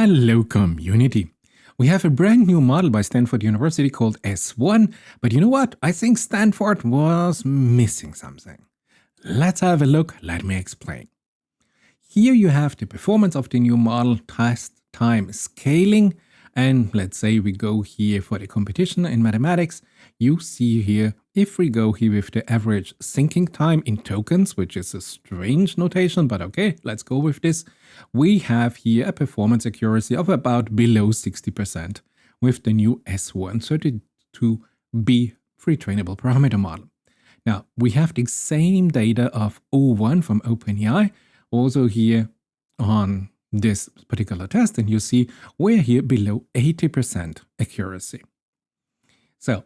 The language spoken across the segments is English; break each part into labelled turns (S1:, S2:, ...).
S1: Hello community! We have a brand new model by Stanford University called S1, but you know what? I think Stanford was missing something. Let's have a look, let me explain. Here you have the performance of the new model, test time scaling, and let's say we go here for the competition in mathematics. You see here, if we go here with the average thinking time in tokens, which is a strange notation, but okay, let's go with this. We have here a performance accuracy of about below 60% with the new S132B free trainable parameter model. Now, we have the same data of O1 from OpenAI, also here on this particular test, and you see we're here below 80% accuracy. So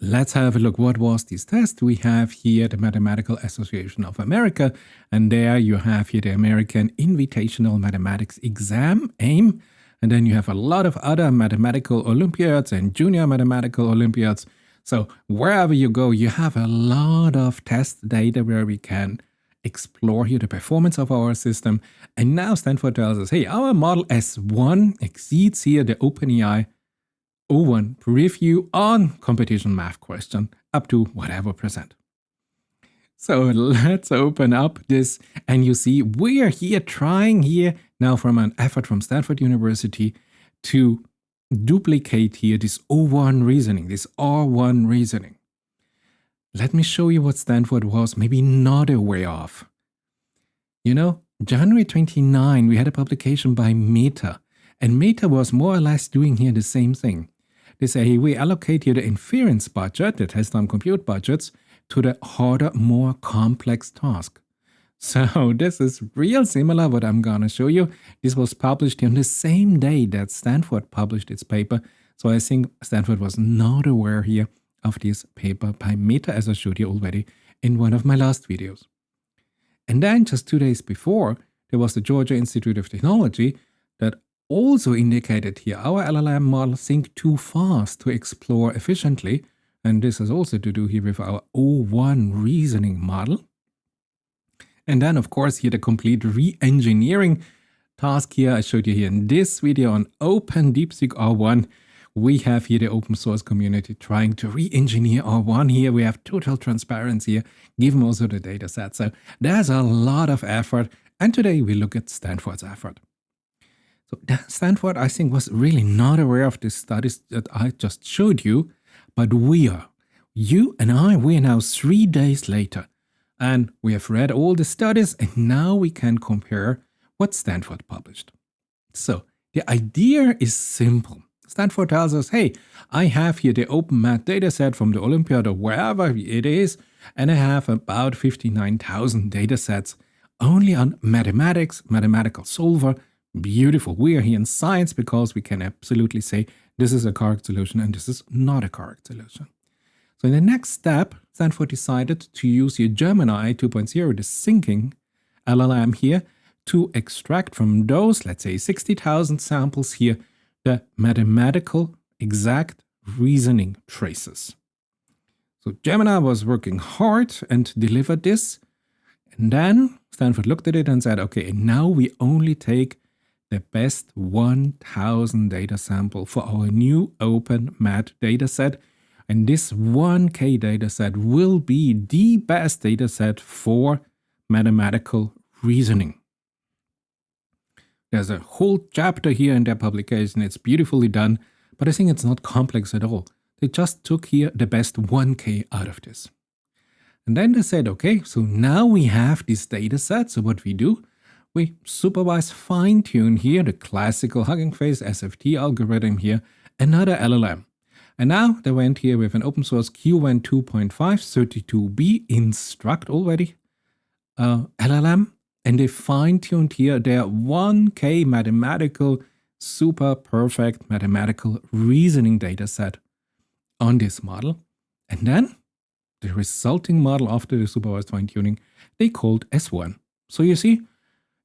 S1: let's have a look. What was this test? We have here the Mathematical Association of America, and there you have here the American Invitational Mathematics Exam, AIM, and then you have a lot of other mathematical Olympiads and junior mathematical Olympiads. So wherever you go, you have a lot of test data where we can explore here the performance of our system. And now Stanford tells us, hey, our model S1 exceeds here the OpenAI O1 preview on competition math question up to whatever percent. So let's open up this, and you see we are here trying here now from an effort from Stanford University to duplicate here this O1 reasoning, this R1 reasoning. Let me show you what Stanford was maybe not aware of. You know, January 29, we had a publication by Meta, and Meta was more or less doing here the same thing. They say, hey, we allocate here the inference budget, the test time compute budgets, to the harder, more complex task. So this is real similar what I'm gonna show you. This was published on the same day that Stanford published its paper. So I think Stanford was not aware here of this paper by Meta, as I showed you already in one of my last videos. And then just 2 days before, there was the Georgia Institute of Technology that also indicated here our LLM model think too fast to explore efficiently. And this has also to do here with our O1 reasoning model. And then, of course, here the complete re-engineering task here I showed you here in this video on Open DeepSeek R1. We have here the open source community trying to re-engineer R1 here. We have total transparency here, given also the data set. So there's a lot of effort. And today we look at Stanford's effort. So Stanford, I think, was really not aware of the studies that I just showed you, but we are. You and I, we are now 3 days later. And we have read all the studies, and now we can compare what Stanford published. So the idea is simple. Stanford tells us, hey, I have here the open math dataset from the Olympiad or wherever it is, and I have about 59,000 datasets only on mathematics, mathematical solver. Beautiful. We are here in science because we can absolutely say this is a correct solution and this is not a correct solution. So in the next step, Stanford decided to use your Gemini 2.0, the thinking LLM here, to extract from those, let's say 60,000 samples here, the mathematical exact reasoning traces. So Gemini was working hard and delivered this. And then Stanford looked at it and said, okay, now we only take the best 1,000 data sample for our new open math dataset. And this 1K dataset will be the best dataset for mathematical reasoning. There's a whole chapter here in their publication. It's beautifully done, but I think it's not complex at all. They just took here the best 1K out of this. And then they said, okay, so now we have this data set. So what we do, we supervise fine-tune here the classical Hugging Face SFT algorithm here, another LLM. And now they went here with an open source Q1 2.5 32B instruct already LLM. And they fine-tuned here their 1K mathematical, super perfect mathematical reasoning dataset on this model. And then the resulting model after the supervised fine-tuning, they called S1. So you see,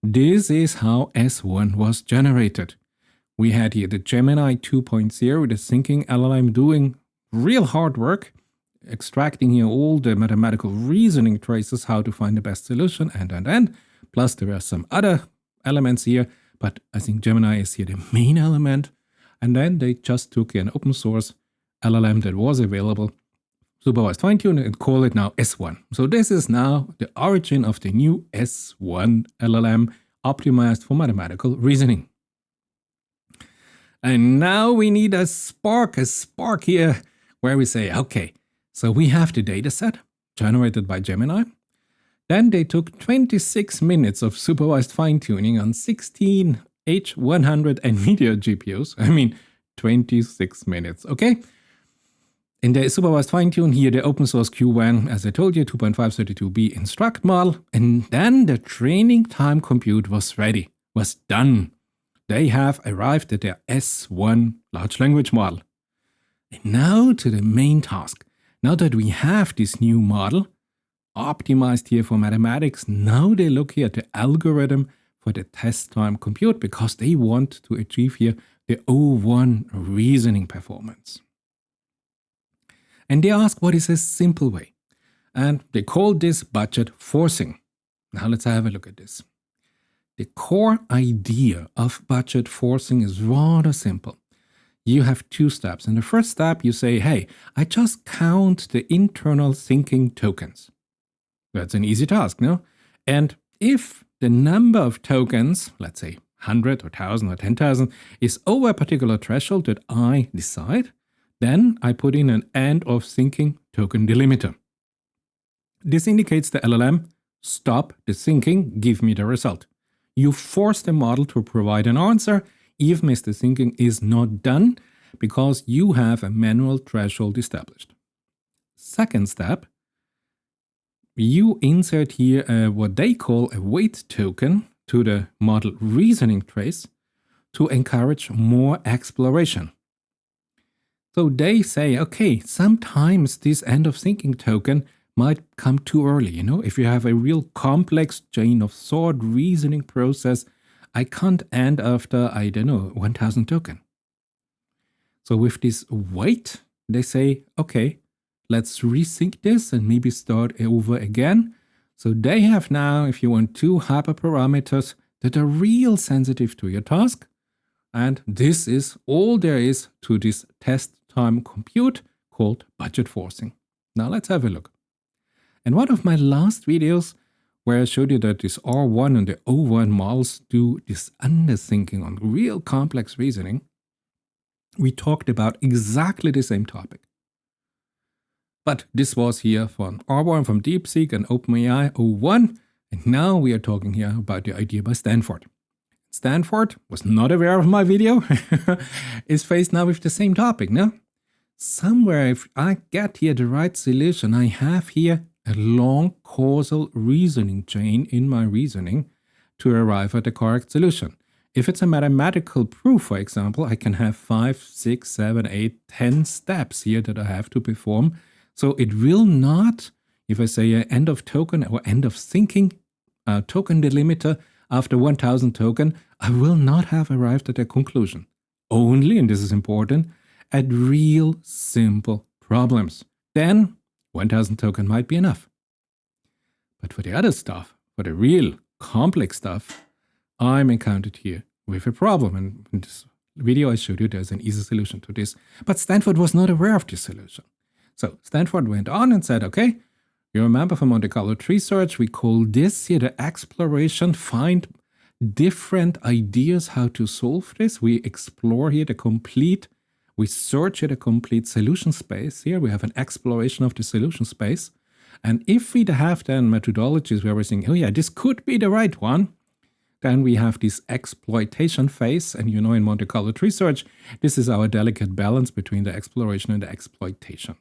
S1: this is how S1 was generated. We had here the Gemini 2.0, the thinking LLM doing real hard work, extracting here all the mathematical reasoning traces, how to find the best solution, and. Plus, there are some other elements here, but I think Gemini is here the main element. And then they just took an open source LLM that was available, supervised fine-tune, and call it now S1. So this is now the origin of the new S1 LLM optimized for mathematical reasoning. And now we need a spark here, where we say, okay, so we have the data set generated by Gemini. Then they took 26 minutes of supervised fine-tuning on 16 H100 NVIDIA GPUs. I mean, 26 minutes, okay? In the supervised fine-tune here, the open source Q1, as I told you, 2.532b instruct model. And then the training time compute was ready, was done. They have arrived at their S1 large language model. And now to the main task. Now that we have this new model, optimized here for mathematics, now they look here at the algorithm for the test time compute because they want to achieve here the O1 reasoning performance. And they ask what is a simple way. And they call this budget forcing. Now let's have a look at this. The core idea of budget forcing is rather simple. You have two steps. In the first step, you say, hey, I just count the internal thinking tokens. That's an easy task, no? And if the number of tokens, let's say 100 or 1,000 or 10,000, is over a particular threshold that I decide, then I put in an end of thinking token delimiter. This indicates the LLM, stop the thinking, give me the result. You force the model to provide an answer, even if the thinking is not done, because you have a manual threshold established. Second step, you insert here what they call a weight token to the model reasoning trace to encourage more exploration. So they say, okay, sometimes this end of thinking token might come too early. You know, if you have a real complex chain of thought reasoning process, I can't end after, 1,000 token. So with this weight, they say, okay, let's rethink this and maybe start over again. So they have now, if you want, two hyperparameters that are real sensitive to your task. And this is all there is to this test time compute called budget forcing. Now let's have a look. In one of my last videos, where I showed you that this R1 and the O1 models do this underthinking on real complex reasoning, we talked about exactly the same topic. But this was here from R1 from DeepSeek and OpenAI O1, and now we are talking here about the idea by Stanford. Stanford was not aware of my video, is faced now with the same topic, no? Somewhere, if I get here the right solution, I have here a long causal reasoning chain in my reasoning to arrive at the correct solution. If it's a mathematical proof, for example, I can have 5, 6, 7, 8, 10 steps here that I have to perform. So it will not, if I say end of token or end of thinking token delimiter after 1,000 token, I will not have arrived at a conclusion. Only, and this is important, at real simple problems. Then 1,000 token might be enough. But for the other stuff, for the real complex stuff, I'm encountered here with a problem. And in this video I showed you there's an easy solution to this. But Stanford was not aware of this solution. So Stanford went on and said, okay, you remember from Monte Carlo tree search, we call this here the exploration, find different ideas how to solve this. We explore here we search here the complete solution space. Here we have an exploration of the solution space. And if we have then methodologies where we're saying, oh yeah, this could be the right one, then we have this exploitation phase. And you know, in Monte Carlo tree search, this is our delicate balance between the exploration and the exploitation.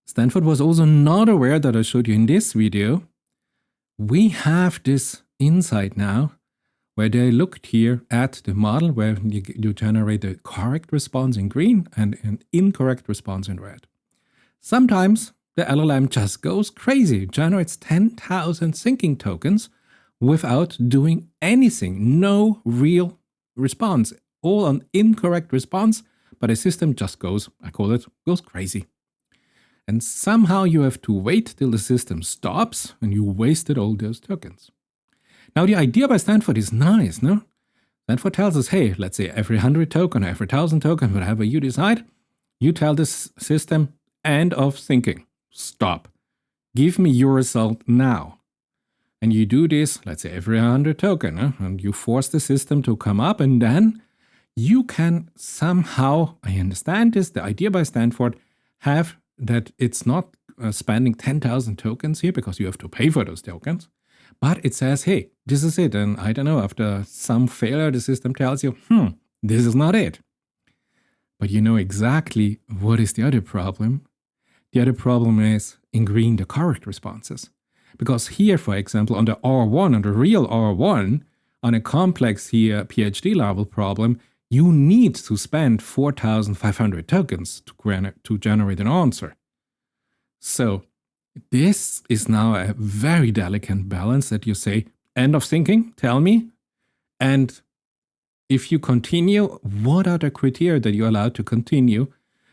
S1: Stanford was also not aware that I showed you in this video. We have this insight now where they looked here at the model where you generate a correct response in green and an incorrect response in red. Sometimes the LLM just goes crazy, generates 10,000 thinking tokens without doing anything, no real response, all an incorrect response, but the system just goes crazy. And somehow you have to wait till the system stops and you wasted all those tokens. Now, the idea by Stanford is nice, no? Stanford tells us, hey, let's say every 100 token or every 1,000 token, whatever you decide, you tell this system, end of thinking. Stop. Give me your result now. And you do this, let's say every 100 token, and you force the system to come up, and then you can somehow, I understand this, the idea by Stanford, have that it's not spending 10,000 tokens here because you have to pay for those tokens, but it says, hey, this is it. And I don't know, after some failure, the system tells you, this is not it. But you know exactly what is the other problem. The other problem is in green, the correct responses. Because here, for example, on the R1, on the real R1, on a complex here PhD level problem, you need to spend 4,500 tokens to generate an answer. So this is now a very delicate balance that you say, end of thinking, tell me. And if you continue, what are the criteria that you're allowed to continue?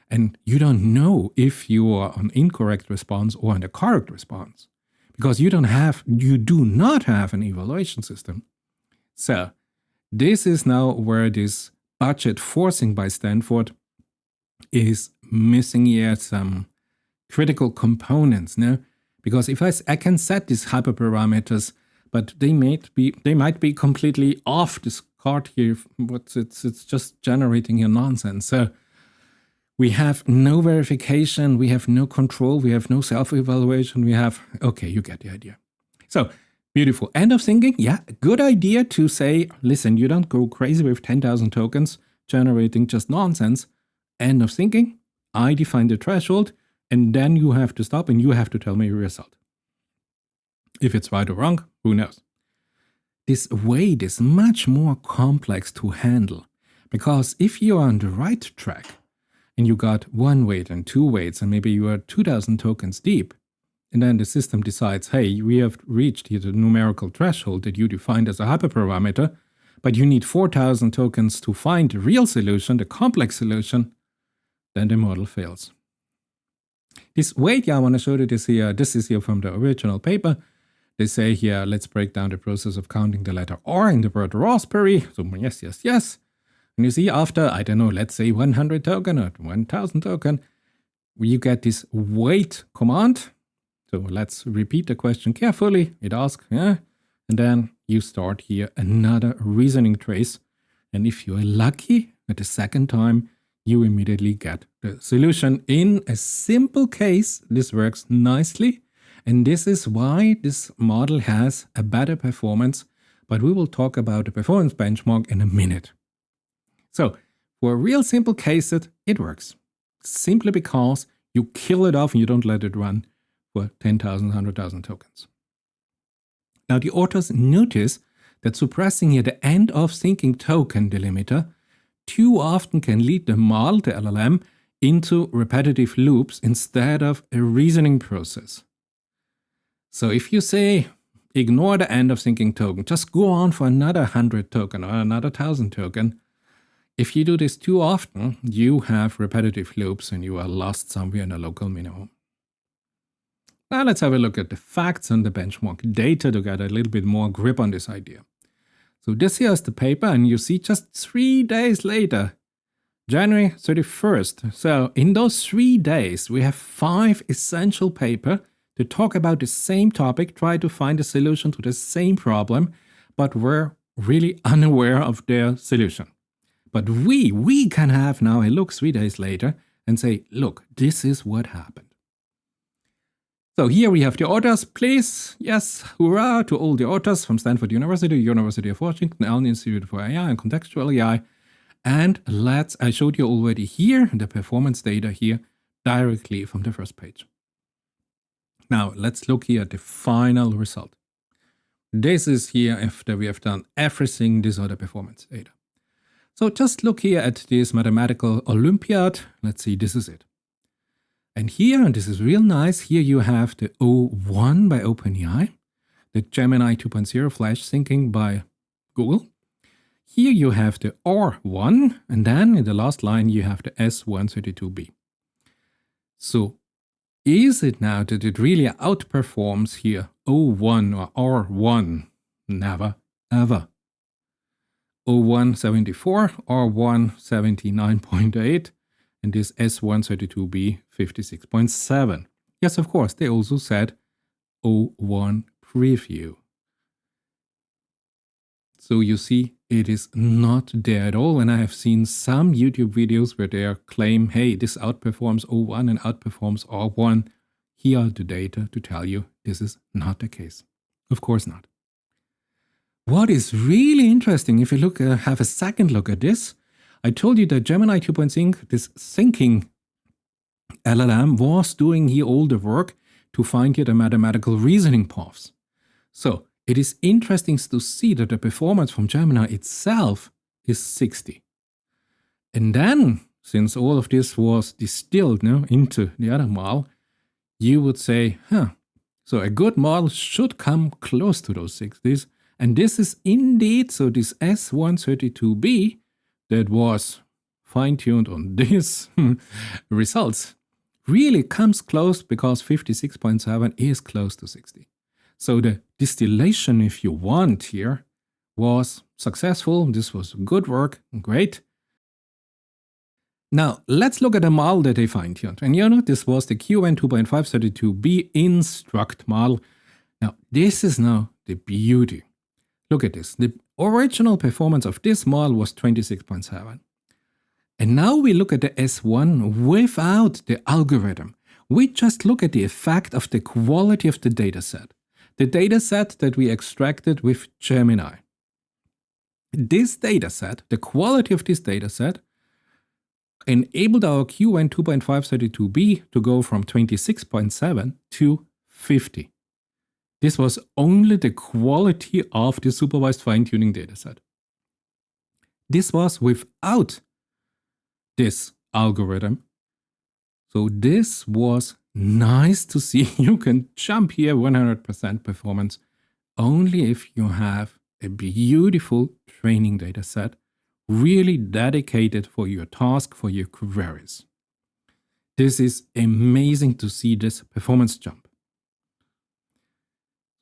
S1: And you don't know if you are on incorrect response or on the correct response. Because you do not have an evaluation system. So this is now where this budget forcing by Stanford is missing here some critical components, no? Because if I can set these hyperparameters, but they might be completely off this card here, but it's just generating here nonsense. So we have no verification, we have no control, we have no self-evaluation, okay, you get the idea. So, beautiful. End of thinking, yeah, good idea to say, listen, you don't go crazy with 10,000 tokens generating just nonsense. End of thinking, I define the threshold, and then you have to stop and you have to tell me your result. If it's right or wrong, who knows? This weight is much more complex to handle, because if you are on the right track, and you got one weight and two weights, and maybe you are 2,000 tokens deep, and then the system decides, hey, we have reached here the numerical threshold that you defined as a hyperparameter, but you need 4,000 tokens to find the real solution, the complex solution, then the model fails. This weight, I want to show you this here. This is here from the original paper. They say here, let's break down the process of counting the letter R in the word raspberry. So yes, yes, yes. And you see after, I don't know, let's say 100 token or 1,000 token, you get this wait command. So let's repeat the question carefully. It asks, yeah, and then you start here another reasoning trace. And if you're lucky, at the second time, you immediately get the solution. In a simple case, this works nicely. And this is why this model has a better performance. But we will talk about the performance benchmark in a minute. So, for real simple cases, it works. Simply because you kill it off and you don't let it run for 10,000, 100,000 tokens. Now, the authors notice that suppressing here the end of thinking token delimiter too often can lead the model, the LLM, into repetitive loops instead of a reasoning process. So, if you say, ignore the end of thinking token, just go on for another 100 token or another 1,000 token, if you do this too often, you have repetitive loops and you are lost somewhere in a local minimum. Now let's have a look at the facts and the benchmark data to get a little bit more grip on this idea. So this here is the paper, and you see just 3 days later, January 31st. So in those 3 days, we have 5 essential papers to talk about the same topic, try to find a solution to the same problem, but we're really unaware of their solution. But we can have now a look 3 days later and say, look, this is what happened. So here we have the authors. Please, yes, hurrah to all the authors from Stanford University, University of Washington, Allen Institute for AI and Contextual AI. And I showed you already here the performance data here directly from the first page. Now let's look here at the final result. This is here after we have done everything, these are the performance data. So just look here at this mathematical Olympiad. Let's see, this is it. And here, and this is real nice, here you have the O1 by OpenAI, the Gemini 2.0 flash syncing by Google. Here you have the R1, and then in the last line you have the S132B. So is it now that it really outperforms here O1 or R1 Never, ever. 0174 or 179.8, and this S132B 56.7. Yes, of course, they also said 01 preview. So you see, it is not there at all, and I have seen some YouTube videos where they claim, hey, this outperforms 01 and outperforms R1. Here are the data to tell you this is not the case. Of course not. What is really interesting, if you look, have a second look at this, I told you that Gemini 2.0, this thinking LLM, was doing here all the work to find here the mathematical reasoning paths. So it is interesting to see that the performance from Gemini itself is 60. And then, since all of this was distilled into the other model, you would say, so a good model should come close to those 60s. And this is indeed, so this S132B that was fine-tuned on these results really comes close, because 56.7 is close to 60. So the distillation, if you want here, was successful. This was good work, great. Now, let's look at the model that they fine-tuned. And this was the QN 2.532B instruct model. Now, this is now the beauty. Look at this. The original performance of this model was 26.7. And now we look at the S1 without the algorithm. We just look at the effect of the quality of the dataset. The dataset that we extracted with Gemini. This dataset, the quality of this dataset, enabled our QN 2.532B to go from 26.7 to 50. This was only the quality of the supervised fine-tuning dataset. This was without this algorithm. So this was nice to see. You can jump here 100% performance only if you have a beautiful training dataset, really dedicated for your task, for your queries. This is amazing to see this performance jump.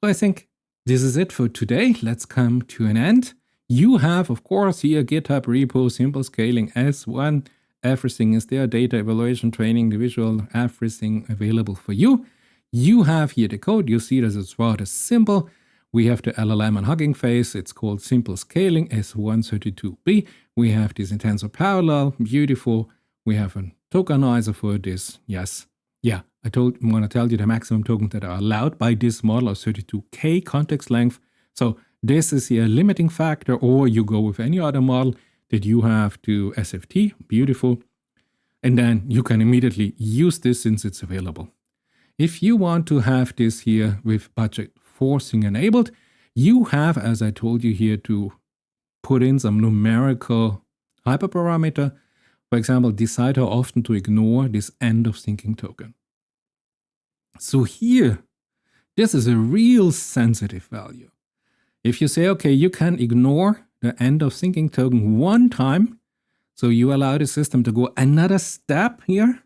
S1: So I think this is it for today. Let's come to an end. You have, of course, here GitHub repo, simple scaling S1. Everything is there, data evaluation, training, the visual, everything available for you. You have here the code. You see that it's rather simple. We have the LLM on Hugging Face. It's called simple scaling S132B. We have this tensor parallel, beautiful. We have a tokenizer for this. Yes. Yeah, I want to tell you the maximum tokens that are allowed by this model are 32K context length. So this is here a limiting factor, or you go with any other model that you have to SFT, beautiful. And then you can immediately use this since it's available. If you want to have this here with budget forcing enabled, you have, as I told you here, to put in some numerical hyperparameter. For example, decide how often to ignore this end of thinking token. So here, this is a real sensitive value. If you say, okay, you can ignore the end of thinking token one time, so you allow the system to go another step here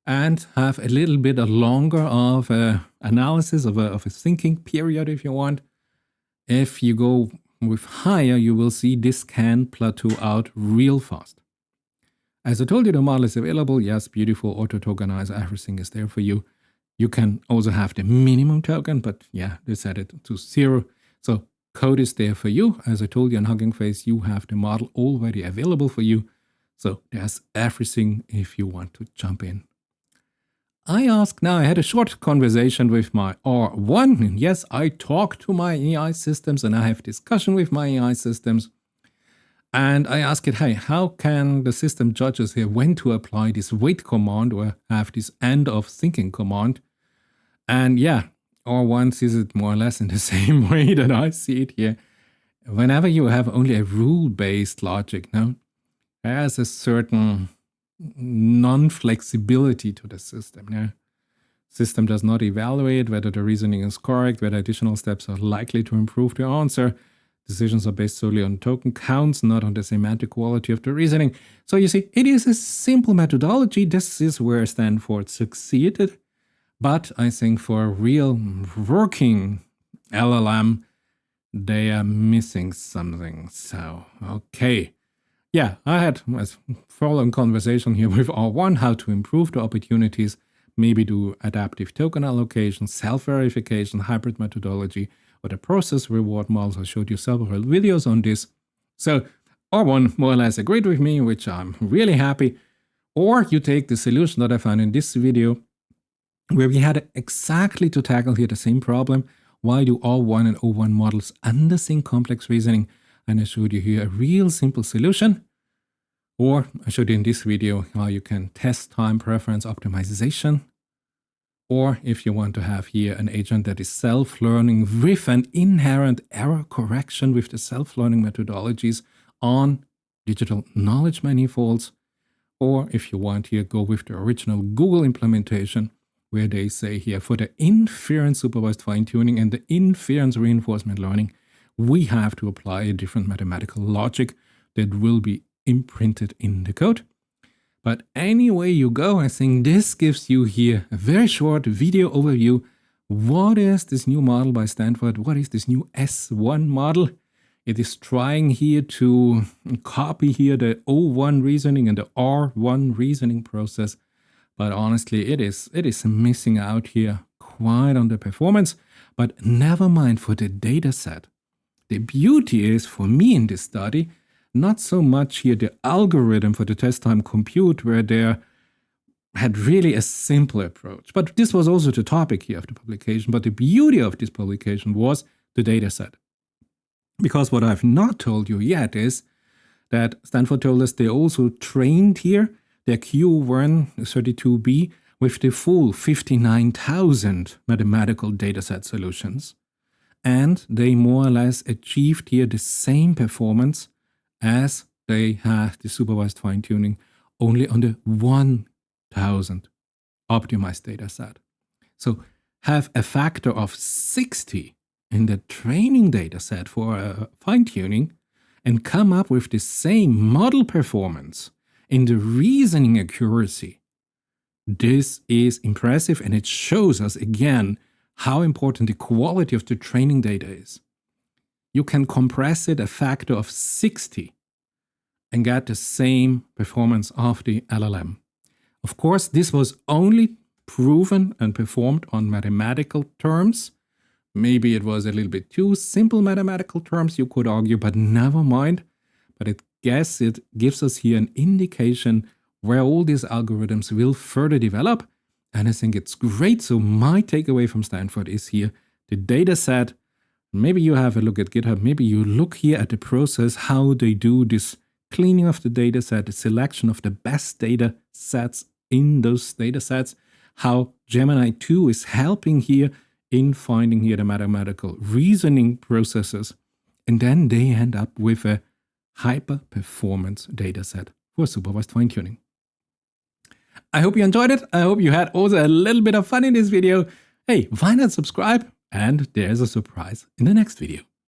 S1: and have a little bit longer of analysis of a thinking period if you want. If you go with higher, you will see this can plateau out real fast. As I told you, the model is available. Yes, beautiful, auto-tokenizer, everything is there for you. You can also have the minimum token, but yeah, they set it to 0. So code is there for you. As I told you on Hugging Face, you have the model already available for you. So there's everything if you want to jump in. I had a short conversation with my R1, and yes, I talk to my AI systems and I have discussion with my AI systems. And I ask it, hey, how can the system judges here when to apply this wait command or have this end of thinking command? And yeah, R1 sees it more or less in the same way that I see it here. Whenever you have only a rule-based logic, there's a certain non-flexibility to the system. System does not evaluate whether the reasoning is correct, whether additional steps are likely to improve the answer. Decisions are based solely on token counts, not on the semantic quality of the reasoning. So you see, it is a simple methodology. This is where Stanford succeeded. But I think for a real working LLM, they are missing something. So, okay. Yeah, I had a following conversation here with R1, how to improve the opportunities, maybe do adaptive token allocation, self-verification, hybrid methodology, or the process reward models. I showed you several videos on this. So R1 more or less agreed with me, which I'm really happy. Or you take the solution that I found in this video, where we had exactly to tackle here the same problem. Why do R1 and O1 models undersync complex reasoning? And I showed you here a real simple solution. Or I showed you in this video how you can test time preference optimization. Or if you want to have here an agent that is self-learning with an inherent error correction with the self-learning methodologies on digital knowledge manifolds. Or if you want here, go with the original Google implementation, where they say here for the inference supervised fine-tuning and the inference reinforcement learning, we have to apply a different mathematical logic that will be imprinted in the code. But anyway you go, I think this gives you here a very short video overview. What is this new model by Stanford? What is this new S1 model? It is trying here to copy here the O1 reasoning and the R1 reasoning process. But honestly, it is missing out here quite on the performance. But never mind for the data set. The beauty is, for me in this study, not so much here the algorithm for the test time compute, where they had really a simple approach. But this was also the topic here of the publication. But the beauty of this publication was the data set. Because what I've not told you yet is that Stanford told us they also trained here their Q132B with the full 59,000 mathematical dataset solutions. And they more or less achieved here the same performance as they had the supervised fine-tuning only on the 1,000 optimized dataset. So have a factor of 60 in the training dataset for fine-tuning and come up with the same model performance in the reasoning accuracy. This is impressive, and it shows us again how important the quality of the training data is. You can compress it a factor of 60 and get the same performance of the LLM. Of course, this was only proven and performed on mathematical terms. Maybe it was a little bit too simple mathematical terms, you could argue, but never mind. But I guess it gives us here an indication where all these algorithms will further develop. And I think it's great. So my takeaway from Stanford is here the data set. Maybe you have a look at GitHub. Maybe you look here at the process, how they do this cleaning of the data set, the selection of the best data sets in those data sets, how Gemini 2 is helping here in finding here the mathematical reasoning processes. And then they end up with a hyper-performance data set for supervised fine-tuning. I hope you enjoyed it. I hope you had also a little bit of fun in this video. Hey, why not subscribe? And there's a surprise in the next video.